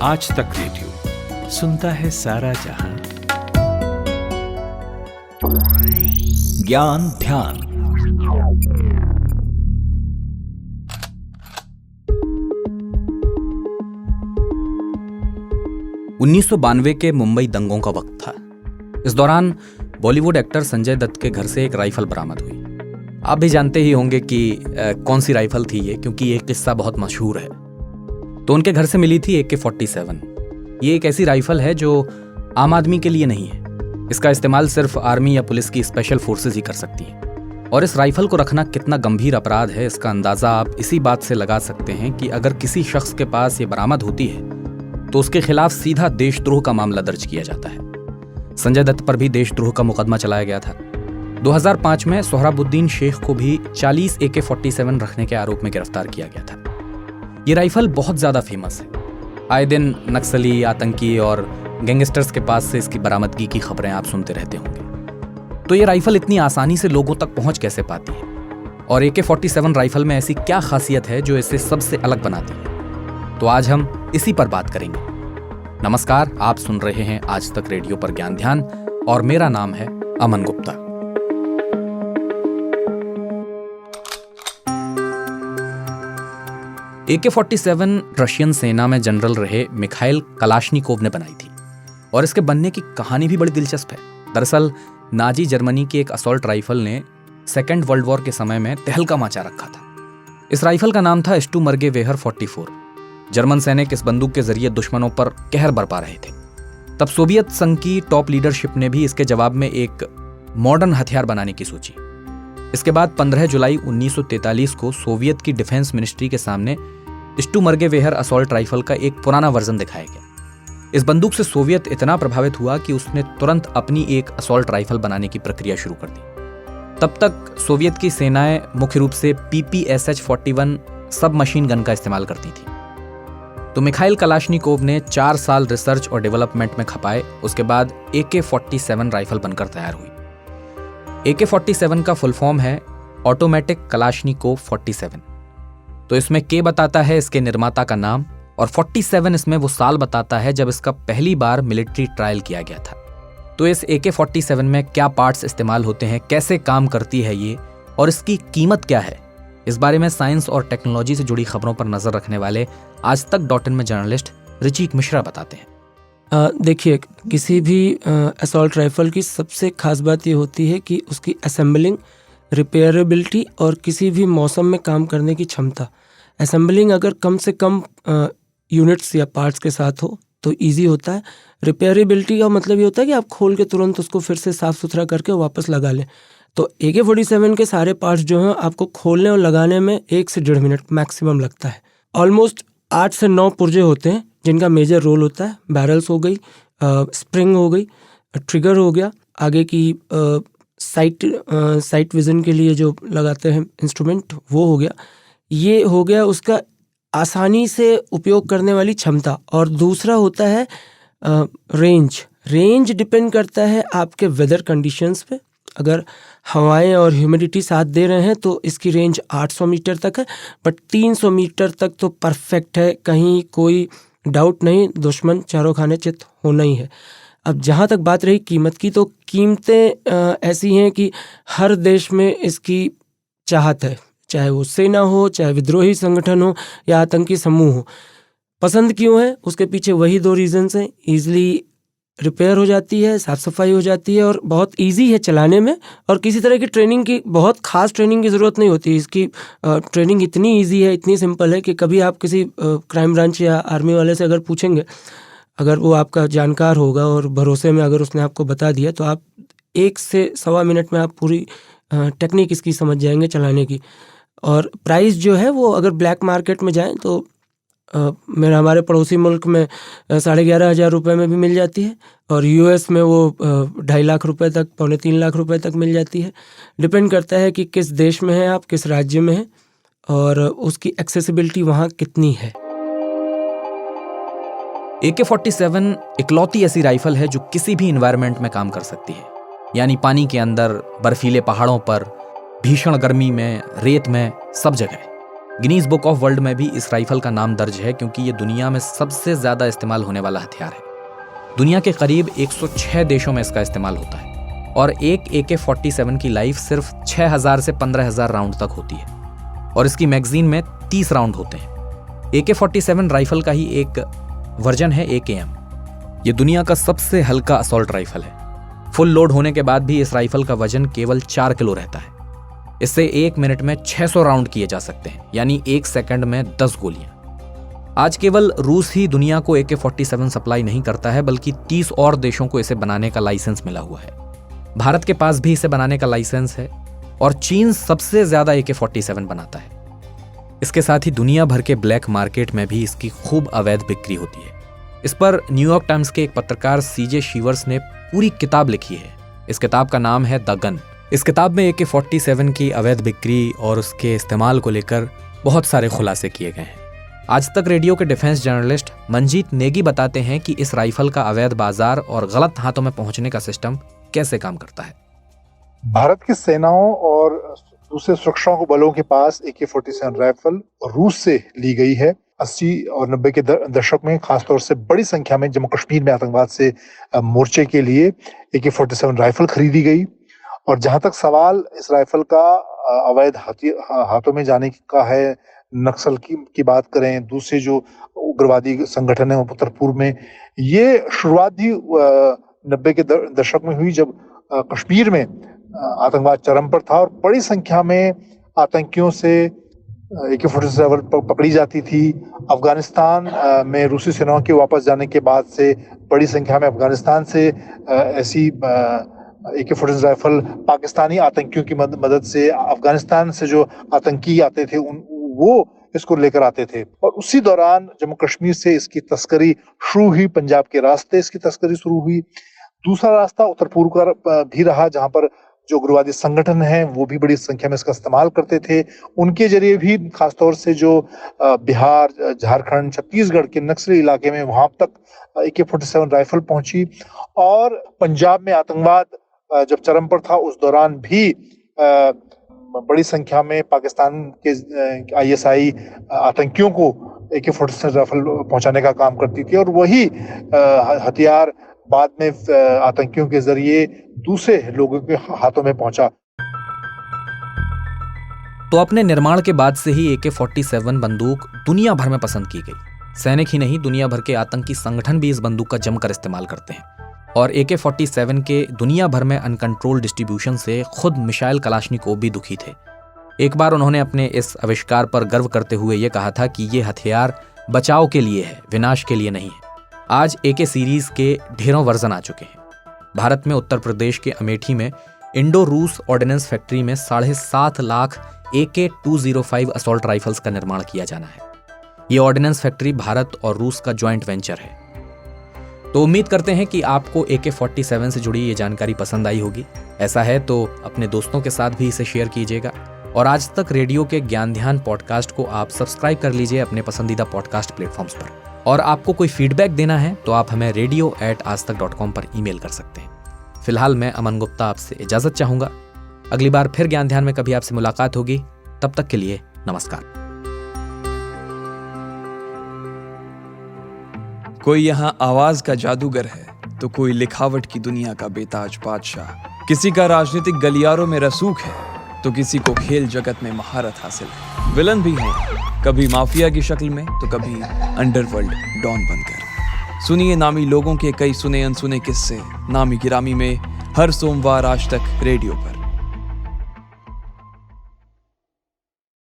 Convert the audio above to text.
आज तक रेडियो सुनता है सारा जहां। ज्ञान ध्यान। उन्नीस के मुंबई दंगों का वक्त था। इस दौरान बॉलीवुड एक्टर संजय दत्त के घर से एक राइफल बरामद हुई। आप भी जानते ही होंगे कि कौन सी राइफल थी ये, क्योंकि ये किस्सा बहुत मशहूर है। तो उनके घर से मिली थी AK-47। ये एक ऐसी राइफल है जो आम आदमी के लिए नहीं है। इसका इस्तेमाल सिर्फ आर्मी या पुलिस की स्पेशल फोर्सेस ही कर सकती हैं। और इस राइफल को रखना कितना गंभीर अपराध है, इसका अंदाजा आप इसी बात से लगा सकते हैं कि अगर किसी शख्स के पास ये बरामद होती है तो उसके खिलाफ सीधा देशद्रोह का मामला दर्ज किया जाता है। संजय दत्त पर भी देशद्रोह का मुकदमा चलाया गया था। 2005 में सोहराबुद्दीन शेख को भी 40 AK-47 रखने के आरोप में गिरफ्तार किया गया था। ये राइफल बहुत ज्यादा फेमस है। आए दिन नक्सली, आतंकी और गैंगस्टर्स के पास से इसकी बरामदगी की खबरें आप सुनते रहते होंगे। तो ये राइफल इतनी आसानी से लोगों तक पहुंच कैसे पाती है, और AK-47 राइफल में ऐसी क्या खासियत है जो इसे सबसे अलग बनाती है? तो आज हम इसी पर बात करेंगे। नमस्कार, आप सुन रहे हैं आज तक रेडियो पर ज्ञान ध्यान, और मेरा नाम है अमन गुप्ता। AK-47 रशियन सेना में जनरल रहे मिखाइल कलाशनिकोव ने बनाई थी, और इसके बनने की कहानी भी बड़ी दिलचस्प है। दरअसल नाजी जर्मनी की एक असॉल्ट राइफल ने सेकेंड वर्ल्ड वॉर के समय में तहलका मचा रखा था। इस राइफल का नाम था स्टूमर्गेवेहर 44। जर्मन सैनिक इस बंदूक के जरिए दुश्मनों पर कहर बरपा रहे थे। तब सोवियत संघ की टॉप लीडरशिप ने भी इसके जवाब में एक मॉडर्न हथियार बनाने की सोची। इसके बाद 15 जुलाई 1943 को सोवियत की डिफेंस मिनिस्ट्री के सामने स्टूमर्गेवेहर असॉल्ट राइफल का एक पुराना वर्जन दिखाया गया। इस बंदूक से सोवियत इतना प्रभावित हुआ कि उसने तुरंत अपनी एक असॉल्ट राइफल बनाने की प्रक्रिया शुरू कर दी। तब तक सोवियत की सेनाएं मुख्य रूप से PPSH-41 सब मशीन गन का इस्तेमाल करती थी। तो मिखाइल कलाशनिकोव ने 4 साल रिसर्च और डेवलपमेंट में खपाए। उसके बाद AK-47 राइफल बनकर तैयार हुई। AK-47 का फुल फॉर्म है ऑटोमेटिक कलाशनिकोव 47। तो इसमें K बताता है इसके निर्माता का नाम, और 47 इसमें वो साल बताता है जब इसका पहली बार मिलिट्री ट्रायल किया गया था। तो इस AK-47 में क्या पार्ट्स इस्तेमाल होते हैं, कैसे काम करती है ये, और इसकी कीमत क्या है, इस बारे में साइंस और टेक्नोलॉजी से जुड़ी खबरों पर नजर रखने वाले आज तक .in में जर्नलिस्ट ऋचिक मिश्रा बताते हैं। देखिए, किसी भी असॉल्ट राइफल की सबसे खास बात ये होती है कि उसकी असेंबलिंग, रिपेयरेबिलिटी और किसी भी मौसम में काम करने की क्षमता। असेंबलिंग अगर कम से कम यूनिट्स या पार्ट्स के साथ हो तो इजी होता है। रिपेयरेबिलिटी का मतलब ये होता है कि आप खोल के तुरंत उसको फिर से साफ़ सुथरा करके वापस लगा लें। तो AK-47 के सारे पार्ट्स जो हैं आपको खोलने और लगाने में 1 से 1.5 मिनट मैक्सिमम लगता है। ऑलमोस्ट 8 से 9 पुर्जे होते हैं जिनका मेजर रोल होता है। बैरल्स हो गई, स्प्रिंग हो गई, ट्रिगर हो गया, आगे की साइट विजन के लिए जो लगाते हैं इंस्ट्रूमेंट वो हो गया। ये हो गया उसका आसानी से उपयोग करने वाली क्षमता। और दूसरा होता है रेंज डिपेंड करता है आपके वेदर कंडीशंस पे। अगर हवाएं और ह्यूमिडिटी साथ दे रहे हैं तो इसकी रेंज 800 मीटर तक है, बट 300 मीटर तक तो परफेक्ट है, कहीं कोई डाउट नहीं, दुश्मन चारों खाने चित होना ही है। अब जहाँ तक बात रही कीमत की, तो कीमतें ऐसी हैं कि हर देश में इसकी चाहत है, चाहे वो सेना हो, चाहे विद्रोही संगठन हो या आतंकी समूह हो। पसंद क्यों है? उसके पीछे वही 2 रीजंस हैं। ईजिली रिपेयर हो जाती है, साफ़ सफाई हो जाती है, और बहुत इजी है चलाने में, और किसी तरह की ट्रेनिंग की, बहुत खास ट्रेनिंग की ज़रूरत नहीं होती। इसकी ट्रेनिंग इतनी इजी है, इतनी सिंपल है कि कभी आप किसी क्राइम ब्रांच या आर्मी वाले से अगर पूछेंगे, अगर वो आपका जानकार होगा और भरोसे में अगर उसने आपको बता दिया, तो आप 1 से सवा मिनट में आप पूरी टेक्निक इसकी समझ जाएंगे चलाने की। और प्राइस जो है वो अगर ब्लैक मार्केट में जाएं तो हमारे पड़ोसी मुल्क में 11,500 रुपये में भी मिल जाती है, और US में वो 2.5 लाख रुपए तक, 2.25 लाख रुपए तक मिल जाती है। डिपेंड करता है कि किस देश में हैं आप, किस राज्य में हैं, और उसकी एक्सेसिबिलिटी वहाँ कितनी है। AK-47 इकलौती ऐसी राइफल है जो किसी भी इन्वायरमेंट में काम कर सकती है, यानी पानी के अंदर, बर्फीले पहाड़ों पर, भीषण गर्मी में, रेत में, सब जगह। गिनीज बुक ऑफ वर्ल्ड में भी इस राइफल का नाम दर्ज है क्योंकि ये दुनिया में सबसे ज़्यादा इस्तेमाल होने वाला हथियार है। दुनिया के करीब 106 देशों में इसका इस्तेमाल होता है और एक AK-47 की लाइफ सिर्फ 6000 से 15000 राउंड तक होती है और इसकी मैगजीन में 30 राउंड होते हैं। AK-47 राइफल का ही एक वर्जन है AKM। ये दुनिया का सबसे हल्का असॉल्ट राइफल है। फुल लोड होने के बाद भी इस राइफल का वजन केवल 4 किलो रहता है। इससे 1 मिनट में 600 राउंड किए जा सकते हैं, यानी 1 सेकंड में 10 गोलियां। आज केवल रूस ही दुनिया को AK-47 सप्लाई नहीं करता है, बल्कि 30 और देशों को इसे बनाने का लाइसेंस मिला हुआ है। भारत के पास भी इसे बनाने का लाइसेंस है और चीन सबसे ज्यादा AK-47 बनाता है। इसके साथ ही दुनिया भर के ब्लैक मार्केट में भी इसकी खूब अवैध बिक्री होती है। इस पर न्यूयॉर्क टाइम्स के एक पत्रकार CJ शीवर्स ने पूरी किताब लिखी है। इस किताब का नाम है द गन। इस किताब में AK-47 की अवैध बिक्री और उसके इस्तेमाल को लेकर बहुत सारे खुलासे किए गए हैं। आज तक रेडियो के डिफेंस जर्नलिस्ट मंजीत नेगी बताते हैं कि इस राइफल का अवैध बाजार और गलत हाथों में पहुंचने का सिस्टम कैसे काम करता है। भारत की सेनाओं और दूसरे सुरक्षा बलों के पास AK-47 राइफल रूस से ली गई है। 80 और 90 के दशक में खासतौर से बड़ी संख्या में जम्मू कश्मीर में आतंकवाद से मोर्चे के लिए AK-47 राइफल खरीदी गई। और जहां तक सवाल इस राइफल का अवैध हाथों में जाने का है, नक्सल की बात करें, दूसरे जो उग्रवादी संगठन है उत्तर पूर्व में, ये शुरुआत भी 90 के दशक में हुई जब कश्मीर में आतंकवाद चरम पर था और बड़ी संख्या में आतंकियों से AK-47 पकड़ी जाती थी। अफगानिस्तान में रूसी सेनाओं के वापस जाने के बाद से बड़ी संख्या में अफगानिस्तान से ऐसी AK-47 राइफल पाकिस्तानी आतंकियों की मदद से, अफगानिस्तान से जो आतंकी आते थे वो इसको लेकर आते थे। और उसी दौरान जम्मू कश्मीर से इसकी तस्करी शुरू हुई, पंजाब के रास्ते इसकी तस्करी शुरू हुई। दूसरा रास्ता उत्तर पूर्व का भी रहा, जहां पर जो उग्रवादी संगठन हैं वो भी बड़ी संख्या में इसका इस्तेमाल करते थे। उनके जरिए भी खासतौर से जो बिहार, झारखंड, छत्तीसगढ़ के नक्सली इलाके में वहां तक AK-47 राइफल पहुंची। और पंजाब में आतंकवाद जब चरम पर था उस दौरान भी बड़ी संख्या में पाकिस्तान के ISI आतंकियों को AK-47 राइफल पहुंचाने का काम करती थी और वही हथियार बाद में आतंकियों के जरिए दूसरे लोगों के हाथों में पहुंचा। तो अपने निर्माण के बाद से ही AK-47 बंदूक दुनिया भर में पसंद की गई। सैनिक ही नहीं, दुनिया भर के आतंकी संगठन भी इस बंदूक का जमकर इस्तेमाल करते हैं और AK-47 के दुनिया भर में अनकंट्रोल डिस्ट्रीब्यूशन से खुद मिशाइल कलाशनिकोव भी दुखी थे। एक बार उन्होंने अपने इस आविष्कार पर गर्व करते हुए ये कहा था कि ये हथियार बचाव के लिए है, विनाश के लिए नहीं है। आज AK सीरीज के ढेरों वर्जन आ चुके हैं। भारत में उत्तर प्रदेश के अमेठी में इंडो रूस ऑर्डिनेंस फैक्ट्री में 7.5 लाख AK-205 असॉल्ट राइफल्स का निर्माण किया जाना है। ये ऑर्डिनेंस फैक्ट्री भारत और रूस का ज्वाइंट वेंचर है। तो उम्मीद करते हैं कि आपको AK-47 से जुड़ी ये जानकारी पसंद आई होगी। ऐसा है तो अपने दोस्तों के साथ भी इसे शेयर कीजिएगा और आज तक रेडियो के ज्ञान ध्यान पॉडकास्ट को आप सब्सक्राइब कर लीजिए अपने पसंदीदा पॉडकास्ट प्लेटफॉर्म्स पर। और आपको कोई फीडबैक देना है तो आप हमें radio@aajtak.com पर ईमेल कर सकते हैं। फिलहाल मैं अमन गुप्ता आपसे इजाजत चाहूंगा। अगली बार फिर ज्ञान ध्यान में कभी आपसे मुलाकात होगी। तब तक के लिए नमस्कार। कोई यहाँ आवाज का जादूगर है तो कोई लिखावट की दुनिया का बेताज बादशाह। किसी का राजनीतिक गलियारों में रसूख है तो किसी को खेल जगत में महारत हासिल है। विलन भी हैं, कभी माफिया की शक्ल में तो कभी अंडरवर्ल्ड डॉन बनकर। सुनिए नामी लोगों के कई सुने अनसुने किस्से नामी गिरामी में हर सोमवार आज तक रेडियो पर।